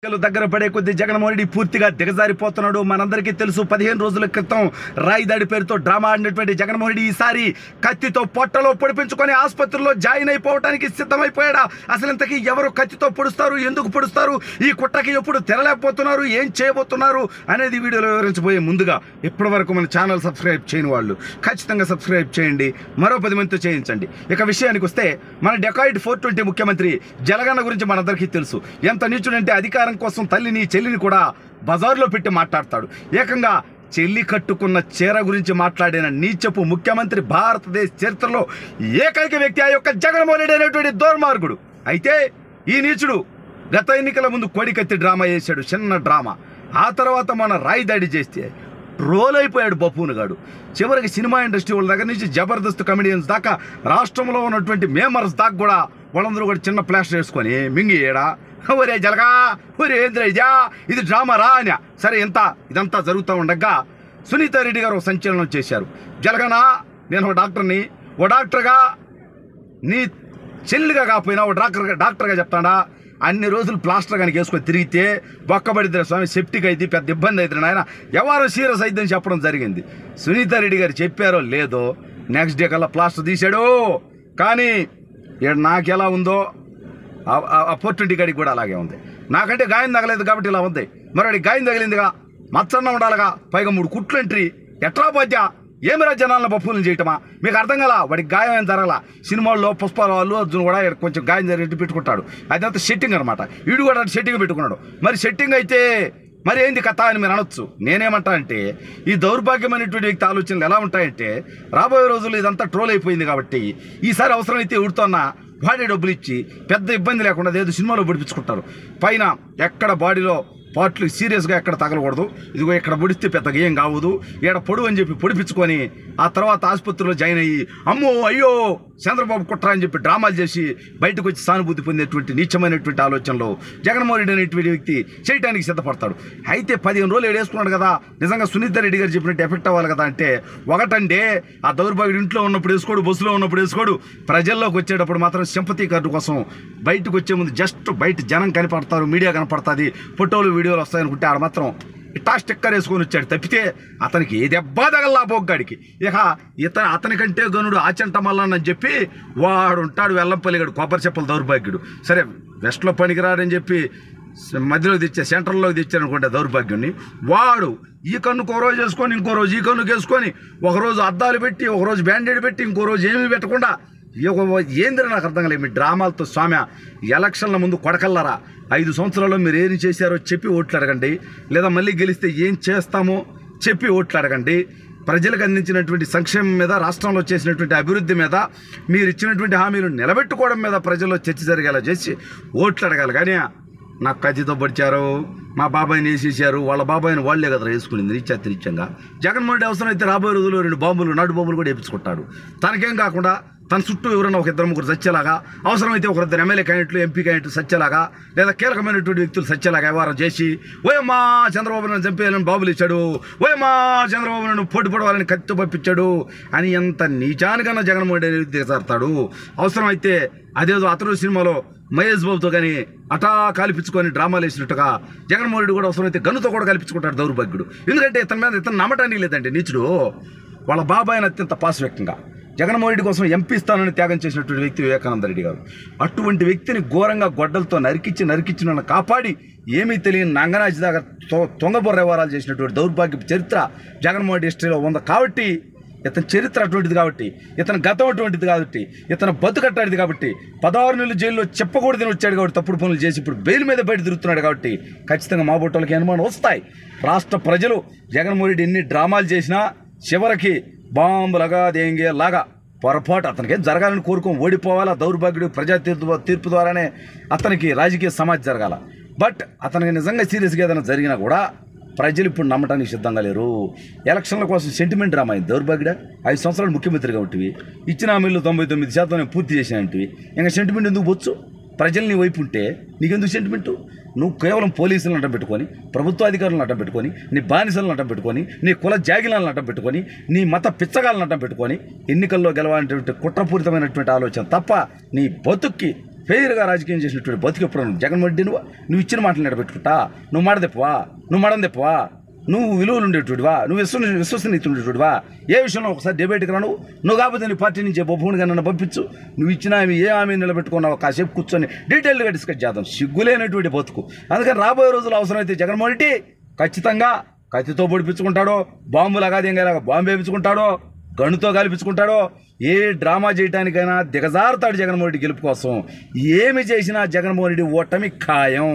దగ్గర పడే కొద్ది జగన్మోహన్ రెడ్డి పూర్తిగా దిగజారిపోతున్నాడు. మనందరికీ తెలుసు 15 రోజుల క్రితం రాయి దాడి పేరుతో డ్రామా ఆడినటువంటి జగన్మోహన్ రెడ్డి ఈసారి కత్తితో పొట్టలో పొడిపించుకొని ఆసుపత్రిలో జాయిన్ అయిపోవడానికి సిద్ధమైపోయాడా? అసలు ఇంతకీ ఎవరు కత్తితో పొడుస్తారు, ఎందుకు పొడుస్తారు, ఈ కుట్రకి ఎప్పుడు తెరలేకపోతున్నారు, ఏం చేయబోతున్నారు అనేది వీడియోలో వివరించబోయే ముందుగా ఇప్పటి వరకు మన ఛానల్ సబ్స్క్రైబ్ చేయని వాళ్ళు ఖచ్చితంగా సబ్స్క్రైబ్ చేయండి, మరో 10 మందితో చేయించండి. ఇక విషయానికి వస్తే మన డెకాయిడ్ 420 ముఖ్యమంత్రి జలగన్న గురించి మనందరికీ తెలుసు. ఎంత నీచుడంటే అధికారం కోసం తల్లిని చెల్లిని కూడా బజార్లో పెట్టి మాట్లాడతాడు. ఏకంగా చెల్లి కట్టుకున్న చీర గురించి మాట్లాడిన నీచపు ముఖ్యమంత్రి భారతదేశ చరిత్రలో ఏకైక వ్యక్తి ఆ యొక్క జగన్మోహన్ రెడ్డి అనేటువంటి దుర్మార్గుడు. అయితే ఈ నీచుడు గత ఎన్నికల ముందు కోడికత్తి డ్రామా చేశాడు, చిన్న డ్రామా. ఆ తర్వాత మన రాయి దాడి చేస్తే ట్రోల్ అయిపోయాడు బఫూన్ గాడు. చివరికి సినిమా ఇండస్ట్రీ వాళ్ళ దగ్గర నుంచి జబర్దస్త్ కమెడియన్స్ దాకా రాష్ట్రంలో ఉన్నటువంటి మేమర్స్ దాకా కూడా వాళ్ళందరూ కూడా చిన్న ప్లాస్టర్ వేసుకొని మింగియేడా, ఒరే జలగా, ఒరే ఏంద్రయ్యా ఇది డ్రామా రా అని. సరే ఇదంతా జరుగుతూ ఉండగా సునీతా రెడ్డి గారు ఒక సంచలనం చేశారు. జలగనా, నేను ఒక డాక్టర్ని, ఓ డాక్టర్గా నీ చెల్లిగా కాకపోయినా ఓ డాక్టర్గా చెప్తాడా, అన్ని రోజులు ప్లాస్టర్ కానీ వేసుకొని తిరిగితే బొక్కబడిద్ర స్వామి, సెప్టిక్ అయితే పెద్ద ఇబ్బంది అవుతుంది ఆయన, ఎవరు సీరియస్ అయిద్దని చెప్పడం జరిగింది. సునీతా రెడ్డి గారు చెప్పారో లేదో నెక్స్ట్ డే కల్లా ప్లాస్టర్ తీశాడు. కానీ నాకు ఎలా ఉందో ఆ పొట్టింటి గడికి కూడా అలాగే ఉంది. నాకంటే గాయం తగలేదు కాబట్టి ఇలా ఉంది, మరి గాయం తగిలిందిగా మచ్చన్న ఉండాలిగా, పైగా 3 కుట్లు ఎంట్రీ, ఎట్లా పోద్యా, ఏమిరా జనాలను బఫూలను చేయటమా? మీకు అర్థం కదా, వాడికి గాయం ఏం జరగల. సినిమాల్లో పుష్పాలు అల్లు అర్జున్ కూడా కొంచెం గాయం జరిగి పెట్టుకుంటాడు, అదంతా సెట్టింగ్ అనమాట. వీడు కూడా సెట్టింగ్ పెట్టుకున్నాడు. మరి సెట్టింగ్ అయితే మరి ఏంది కథ అని మీరు అనొచ్చు. నేనేమంటా అంటే ఈ దౌర్భాగ్యమైనటువంటి వ్యక్తి ఆలోచనలు ఎలా ఉంటాయంటే, రాబోయే రోజుల్లో ఇదంతా ట్రోల్ అయిపోయింది కాబట్టి ఈసారి అవసరమైతే ఉడుతున్నా వాడే డబ్బులు ఇచ్చి పెద్ద ఇబ్బంది లేకుండా ఏదో సినిమాలో పొడిపించుకుంటారు. పైన ఎక్కడ బాడీలో పార్ట్లు సీరియస్గా ఎక్కడ తగలకూడదు, ఇదిగో ఇక్కడ పొడిస్తే పెద్దగా ఏం కావదు, ఇక్కడ పొడు అని చెప్పి పొడిపించుకొని ఆ తర్వాత ఆసుపత్రిలో జాయిన్ అయ్యి అమ్మో అయ్యో చంద్రబాబు కుట్ర అని చెప్పి డ్రామాలు చేసి బయటకు వచ్చి సానుభూతి పొందేటువంటి నీచమైనటువంటి ఆలోచనలో జగన్మోహన్ రెడ్డి అనేటువంటి వ్యక్తి చేయడానికి సిద్ధపడతాడు. అయితే 15 రోజులు ఏడేసుకున్నాడు కదా, నిజంగా సునీతా రెడ్డి గారు చెప్పినట్టు ఎఫెక్ట్ అవ్వాలి కదా అంటే, ఒకటంటే ఆ దౌర్భాగ్యుడు ఇంట్లో ఉన్నప్పుడు వేసుకోడు, బస్సులో ఉన్నప్పుడు వేసుకోడు, ప్రజల్లోకి వచ్చేటప్పుడు మాత్రం సింపతి కార్డు కోసం బయటకు వచ్చే ముందు జస్ట్ బయట జనం కనపడతారు, మీడియా కనపడుతుంది, ఫోటోలు వీడియోలు వస్తాయనుకుంటే ఆడ మాత్రం ఇట్టా స్టిక్కర్ వేసుకొని వచ్చాడు తప్పితే అతనికి ఏ దెబ్బ తగల్లా బొగ్గాడికి. ఇక అతనికంటే గనుడు ఆచంట మల్లన్నని చెప్పి వాడు ఉంటాడు వెల్లంపల్లిగాడు, కొబ్బరి చెప్పల దౌర్భాగ్యుడు. సరే వెస్ట్లో పనికిరాడని చెప్పి మధ్యలో తెచ్చా, సెంట్రల్లోకి తెచ్చారనుకుంటే దౌర్భాగ్యుని, వాడు ఈ కన్నుకు ఒక రోజు వేసుకొని ఇంకో రోజు ఈ కన్నుకు వేసుకొని ఒకరోజు అద్దాలు పెట్టి ఒకరోజు బ్యాండేడ్ పెట్టి ఇంకో రోజు ఏమీ పెట్టకుండా ఏందిరా నాకు అర్థం కాలేదు మీ డ్రామాలతో. స్వామి, ఎలక్షన్ల ముందు కొడకల్లారా 5 సంవత్సరాల్లో మీరు ఏం చేశారో చెప్పి ఓట్లు అడగండి, లేదా మళ్ళీ గెలిస్తే ఏం చేస్తామో చెప్పి ఓట్లు అడగండి. ప్రజలకు అందించినటువంటి సంక్షేమం మీద, రాష్ట్రంలో చేసినటువంటి అభివృద్ధి మీద, మీరు ఇచ్చినటువంటి హామీలు నిలబెట్టుకోవడం మీద ప్రజల్లో చర్చ జరిగేలా చేసి ఓట్లు అడగాలి. కానీ నాకు కత్తితో పొడిచారు, మా బాబాయిని వేసేసారు, వాళ్ళ బాబాయిని వాళ్లే కదా వేసుకునింది నిత్యంగా. జగన్మోహన్ రెడ్డి అవసరం అయితే రాబోయే రోజుల్లో 2 బాంబులు నాటు బాంబులు కూడా వేయించుకుంటాడు. తనకేం కాకుండా తన చుట్టూ ఎవరైనా ఒక 2-3 సత్యలాగా, అవసరమైతే 1-2 ఎమ్మెల్యే క్యాండిడేట్లు, ఎంపీ క్యాండిడేట్లు సత్యలాగా, లేదా కీలకమైనటువంటి వ్యక్తులు సత్యలాగా వ్యవహారం చేసి ఓయమ్మా చంద్రబాబు నాయుడు చంపేయాలని బాబులు ఇచ్చాడు, ఓయమ్మా చంద్రబాబు నాయుడు పోటీ పడవాలని కత్తి పంపించాడు అని ఎంత నీచానికన్నా జగన్మోహన్ రెడ్డి దిగజారుతాడు. అవసరమైతే అదేదో అతను సినిమాలో మహేష్ బాబుతో కానీ అటా కాల్పించుకొని డ్రామాలు వేసినట్టుగా జగన్మోహన్ రెడ్డి కూడా అవసరమైతే గన్నుతో కూడా కల్పించుకుంటాడు దౌర్భాగ్యుడు. ఎందుకంటే ఇతను నమ్మటానికి లేదంటే నీచుడు. వాళ్ళ బాబాయిని అత్యంత పాశవ్యక్తంగా జగన్మోహన్ రెడ్డి కోసం ఎంపీ స్థానాన్ని త్యాగం చేసినటువంటి వ్యక్తి వివేకానంద రెడ్డి గారు. అటువంటి వ్యక్తిని ఘోరంగా గొడ్డలతో నరికించి నన్ను కాపాడి ఏమీ తెలియని నంగనాచి దాకా తొంగబొర్ర వ్యవహారాలు చేసినటువంటి దౌర్భాగ్య చరిత్ర జగన్మోహన్ రెడ్డి హిస్టరీలో ఉంది. కాబట్టి ఇతని చరిత్ర అటువంటిది, కాబట్టి ఇతని గతం అటువంటిది, కాబట్టి ఇతను బతుకట్టాడిది, కాబట్టి 16 నెలలు జైల్లో చెప్పకూడదని వచ్చాడు కాబట్టి తప్పుడు పనులు చేసి ఇప్పుడు బెయిల్ మీద బయట తిరుగుతున్నాడు. కాబట్టి ఖచ్చితంగా మా బొట్టలకి అనుమానం వస్తాయి. రాష్ట్ర ప్రజలు జగన్మోహన్ రెడ్డి ఎన్ని డ్రామాలు చేసినా చివరికి బాంబులగా దేంగేలాగా పొరపాటు అతనికి జరగాలని కోరుకోం, ఓడిపోవాలా దౌర్భాగ్యుడు ప్రజా తీర్పు ద్వారానే అతనికి రాజకీయ సమాజం జరగాల. బట్ అతనికి నిజంగా సీరియస్గా ఏదైనా జరిగినా కూడా ప్రజలు ఇప్పుడు నమ్మటానికి సిద్ధంగా లేరు. ఎలక్షన్ల కోసం సెంటిమెంట్ డ్రామా అయింది. దౌర్భాగ్యుడా 5 సంవత్సరాలు ముఖ్యమంత్రిగా ఉంటివి, ఇచ్చిన హామీలు 99% పూర్తి చేసినవి, ఇంకా సెంటిమెంట్ ఎందుకు బొచ్చు? ప్రజల్ని వైపు ఉంటే నీకెందుకు సెంటిమెంటు? నువ్వు కేవలం పోలీసులను అడ్డం పెట్టుకొని, ప్రభుత్వ అధికారులను అడ్డం పెట్టుకొని, నీ బానిసలను అడ్డం పెట్టుకొని, నీ కుల జాగిలాలను అడ్డం పెట్టుకొని, నీ మత పిచ్చగాలను అడ్డం పెట్టుకొని ఎన్నికల్లో గెలవాలనేటువంటి కుట్రపూరితమైనటువంటి ఆలోచన తప్ప నీ బతుక్కి ఫెయిర్గా రాజకీయం చేసినటువంటి బతుకు ఎప్పుడు జగన్మోహన్ రెడ్డి నువ్వు ఇచ్చిన మాటలు నిలబెట్టుకుంటా, నువ్వు మాట తెప్పవా, నువ్వు మడం తెప్పవా, నువ్వు విలువలు ఉండేటువంటివా, నువ్వు విశ్వసనీయత ఉండేటువంటివా, ఏ విషయంలో ఒకసారి డిబేట్కి రాను, నువ్వు కాకపోతే నీ పార్టీ నుంచి బొబ్బునిగా నన్ను పంపించు, నువ్వు ఇచ్చిన ఏ హామీ నిలబెట్టుకున్నావు కాసేపు కూర్చొని డీటెయిల్గా డిస్కస్ చేద్దాం. సిగ్గులేనటువంటి బతుకు. అందుకని రాబోయే రోజులు అవసరమైతే జగన్మోహన్ రెడ్డి ఖచ్చితంగా కత్తితో పొడిపించుకుంటాడో, బాంబులాగా దింగేలాగా బాంబు వేయించుకుంటాడో, గనుతో కలిపించుకుంటాడో, ఏ డ్రామా చేయడానికైనా దిగజారుతాడు జగన్మోహన్ రెడ్డి గెలుపు కోసం. ఏమి చేసినా జగన్మోహన్ రెడ్డి ఓటమి ఖాయం.